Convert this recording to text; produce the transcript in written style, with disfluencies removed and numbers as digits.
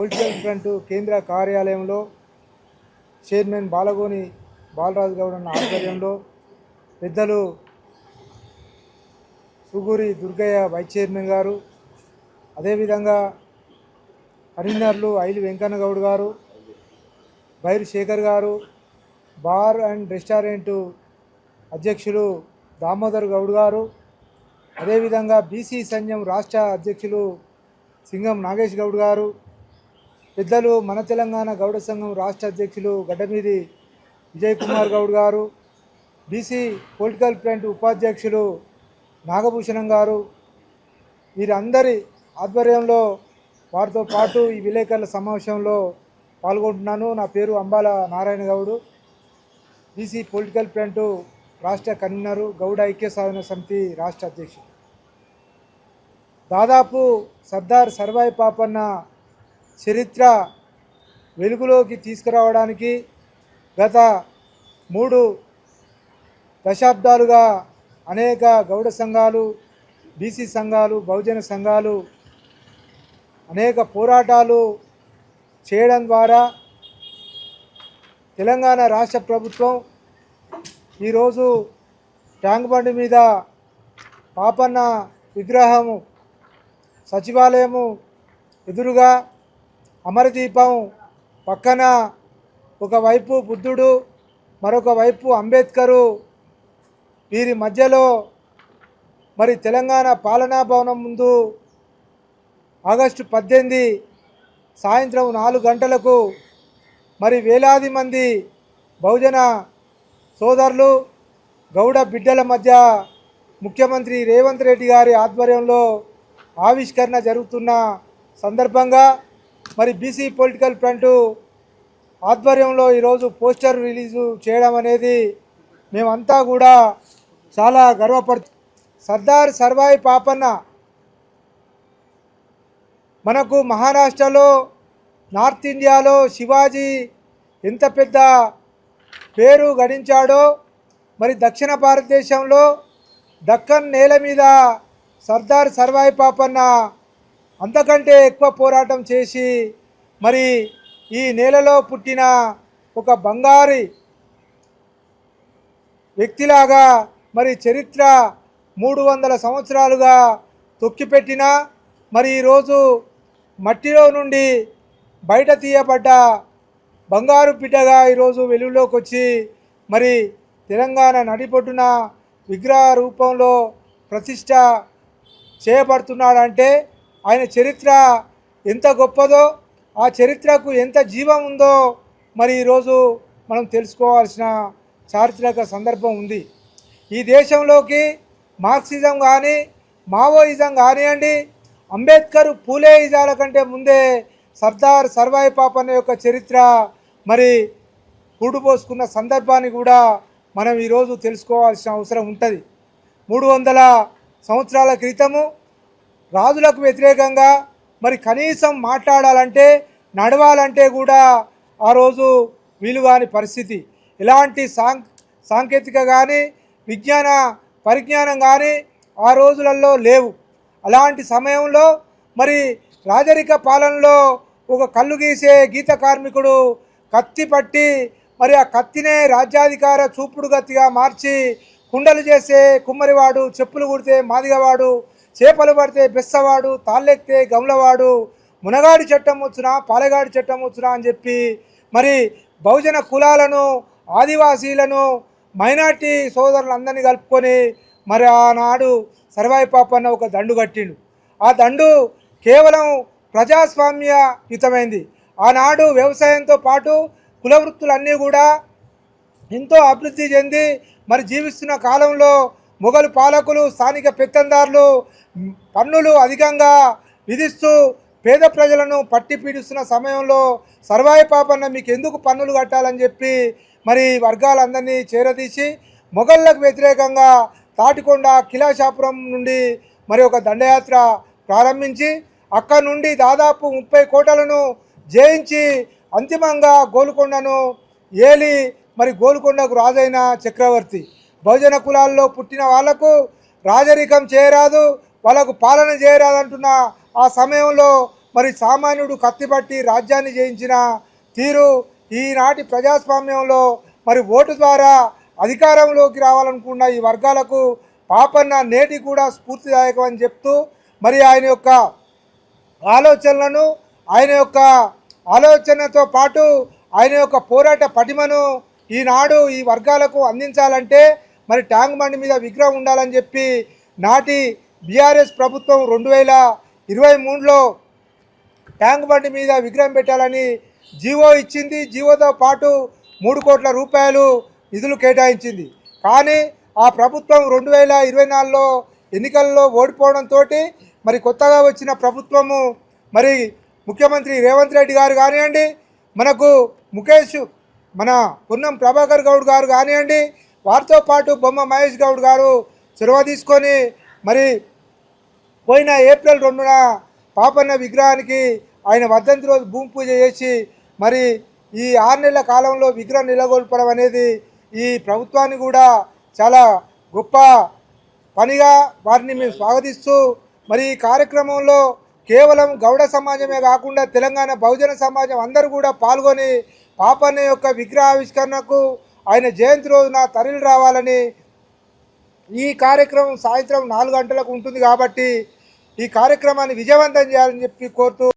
Political front కేంద్ర కార్యాలయంలో chairman Balagoni Balaraju Goud అన్న ఆధ్వర్యంలో పెద్దలు సుగూరి దుర్గయ్య వైస్ చైర్మన్ గారు, అదేవిధంగా కన్వీనర్లు ఐలి వెంకన్న గౌడ్ గారు, బైరు శేఖర్ గారు, బార్ అండ్ రెస్టారెంట్ అధ్యక్షులు దామోదర్ గౌడ్ గారు, అదేవిధంగా బీసీ సంఘం రాష్ట్ర అధ్యక్షులు సింగం నాగేష్ గౌడ్ గారు, పెద్దలు మన తెలంగాణ గౌడ సంఘం రాష్ట్ర అధ్యక్షులు గడ్డమీది విజయ్ కుమార్ గౌడ్ గారు, బీసీ పొలిటికల్ ఫ్రంట్ ఉపాధ్యక్షులు నాగభూషణం గారు, వీరందరి ఆధ్వర్యంలో వారితో పాటు ఈ విలేకరుల సమావేశంలో పాల్గొంటున్నాను. నా పేరు అంబాల నారాయణ గౌడు, బీసీ పొలిటికల్ ఫ్రంట్ రాష్ట్ర కన్వీనరు, గౌడ ఐక్య సాధన సమితి రాష్ట్ర అధ్యక్షుడు. దాదాపు సర్దార్ సర్వాయి పాపన్న చరిత్ర వెలుగులోకి తీసుకురావడానికి గత 3 దశాబ్దాలుగా అనేక గౌడ సంఘాలు, బీసీ సంఘాలు, బహుజన సంఘాలు అనేక పోరాటాలు చేయడం ద్వారా తెలంగాణ రాష్ట్ర ప్రభుత్వం ఈరోజు ట్యాంక్ బండి మీద పాపన్న విగ్రహము, సచివాలయము ఎదురుగా అమరదీపం పక్కన ఒకవైపు బుద్ధుడు, మరొక వైపు అంబేద్కరు, వీరి మధ్యలో మరి తెలంగాణ పాలనా భవనం ముందు ఆగస్టు 18 సాయంత్రం 4 గంటలకు మరి వేలాది మంది బహుజన సోదరులు, గౌడ బిడ్డల మధ్య ముఖ్యమంత్రి రేవంత్ రెడ్డి గారి ఆధ్వర్యంలో ఆవిష్కరణ జరుగుతున్న సందర్భంగా మరి బీసీ పొలిటికల్ ఫ్రంట్ ఆధ్వర్యంలో ఈరోజు పోస్టర్ రిలీజు చేయడం అనేది మేమంతా కూడా చాలా గర్వపడుతున్నాం. సర్దార్ సర్వాయి పాపన్న మనకు మహారాష్ట్రలో, నార్త్ ఇండియాలో శివాజీ ఎంత పెద్ద పేరు గడించాడో, మరి దక్షిణ భారతదేశంలో దక్కన్ నేల మీద సర్దార్ సర్వాయి పాపన్న అంతకంటే ఎక్కువ పోరాటం చేసి మరి ఈ నేలలో పుట్టిన ఒక బంగారి వ్యక్తిలాగా మరి చరిత్ర 300 సంవత్సరాలుగా తొక్కిపెట్టిన మరి ఈరోజు మట్టిలో నుండి బయట తీయబడ్డ బంగారు బిడ్డగా ఈరోజు వెలుగులోకి వచ్చి మరి తెలంగాణ నడిపొట్టున విగ్రహ రూపంలో ప్రతిష్ట చేయబడుతున్నాడంటే ఆయన చరిత్ర ఎంత గొప్పదో, ఆ చరిత్రకు ఎంత జీవం ఉందో మరి ఈరోజు మనం తెలుసుకోవాల్సిన చారిత్రక సందర్భం ఉంది. ఈ దేశంలోకి మార్క్సిజం కానీ, మావోయిజం కానివ్వండి, అంబేద్కర్ పూలేయిజాల కంటే ముందే సర్దార్ సర్వాయి పాపన్న యొక్క చరిత్ర మరి కూడుపోసుకున్న సందర్భాన్ని కూడా మనం ఈరోజు తెలుసుకోవాల్సిన అవసరం ఉంటుంది. 300 సంవత్సరాల క్రితము రాజులకు వ్యతిరేకంగా మరి కనీసం మాట్లాడాలంటే, నడవాలంటే కూడా ఆ రోజు వీలుగాని పరిస్థితి. ఇలాంటి సాంకేతిక కానీ, విజ్ఞాన పరిజ్ఞానం కానీ ఆ రోజులలో లేవు. అలాంటి సమయంలో మరి రాజరిక పాలనలో ఒక కళ్ళు గీసే గీత కార్మికుడు కత్తి పట్టి మరి ఆ కత్తినే రాజ్యాధికార చూపుడు గత్తిగా మార్చి, కుండలు చేసే కుమ్మరివాడు, చెప్పులు కుడితే మాదిగవాడు, చేపలు పడితే బెස්සవాడు, తాళ్ళెక్తే గమలవాడు, మునగాడి చట్టం వచ్చునా పాలగాడి చట్టం వచ్చునా అని చెప్పి మరి బహుజన కులాలను, ఆదివాసీలను, మైనార్టీ సోదరులందరినీ కలుపుకొని మరి ఆనాడు సర్వాయి పాపన్న ఒక దండు కట్టిండు. ఆ దండు కేవలం ప్రజాస్వామ్యయుతమైంది. ఆనాడు వ్యవసాయంతో పాటు కుల వృత్తులన్నీ కూడా ఎంతో అభివృద్ధి చెంది మరి జీవిస్తున్న కాలంలో మొఘలు పాలకులు, స్థానిక పెత్తందారులు పన్నులు అధికంగా విధిస్తూ పేద ప్రజలను పట్టి పీడిస్తున్న సమయంలో సర్వాయి పాపన్న మీకు ఎందుకు పన్నులు కట్టాలని చెప్పి మరి వర్గాలందరినీ చేరదీసి మొఘళ్ళకు వ్యతిరేకంగా తాటికొండ, కిలాషాపురం నుండి మరి ఒక దండయాత్ర ప్రారంభించి అక్కడి నుండి దాదాపు 30 కోటలను జయించి అంతిమంగా గోల్కొండను ఏలి మరి గోల్కొండకు రాజైన చక్రవర్తి. బహుజన కులాల్లో పుట్టిన వాళ్లకు రాజరికం చేయరాదు, వాళ్ళకు పాలన చేయరాదంటున్న ఆ సమయంలో మరి సామాన్యుడు కత్తిపట్టి రాజ్యాన్ని జయించిన తీరు ఈనాటి ప్రజాస్వామ్యంలో మరి ఓటు ద్వారా అధికారంలోకి రావాలనుకున్న ఈ వర్గాలకు పాపన్న నేటి కూడా స్ఫూర్తిదాయకం అని చెప్తూ మరి ఆయన యొక్క ఆలోచనలను ఆయన యొక్క ఆలోచనతో పాటు ఆయన యొక్క పోరాట పటిమను ఈనాడు ఈ వర్గాలకు అందించాలంటే మరి ట్యాంక్ బండి మీద విగ్రహం ఉండాలని చెప్పి నాటి బీఆర్ఎస్ ప్రభుత్వం 2023లో ట్యాంక్ బండి మీద విగ్రహం పెట్టాలని జీవో ఇచ్చింది. జీవోతో పాటు 3 కోట్ల రూపాయలు నిధులు కేటాయించింది. కానీ ఆ ప్రభుత్వం 2024లో ఎన్నికల్లో ఓడిపోవడంతో మరి కొత్తగా వచ్చిన ప్రభుత్వము మరి ముఖ్యమంత్రి రేవంత్ రెడ్డి గారు కానివ్వండి, మనకు మన పొన్నం ప్రభాకర్ గౌడ్ గారు కానివ్వండి, వారితో పాటు బొమ్మ మహేష్ గౌడ్ గారు చొరవ తీసుకొని మరి పోయిన ఏప్రిల్ 2న పాపన్న విగ్రహానికి ఆయన వర్ధంతి రోజు భూమి పూజ చేసి మరి ఈ 6 నెలల కాలంలో విగ్రహం నిలగొల్పడం అనేది ఈ ప్రభుత్వాన్ని కూడా చాలా గొప్ప పనిగా వారిని మేము స్వాగతిస్తూ మరి ఈ కార్యక్రమంలో కేవలం గౌడ సమాజమే కాకుండా తెలంగాణ బహుజన సమాజం అందరూ కూడా పాల్గొని పాపన్న యొక్క విగ్రహావిష్కరణకు ఆయన జయంతి రోజున తరలి రావాలని, ఈ కార్యక్రమం సాయంత్రం 4 గంటలకు ఉంటుంది కాబట్టి ఈ కార్యక్రమాన్ని విజయవంతం చేయాలని చెప్పి కోరుతూ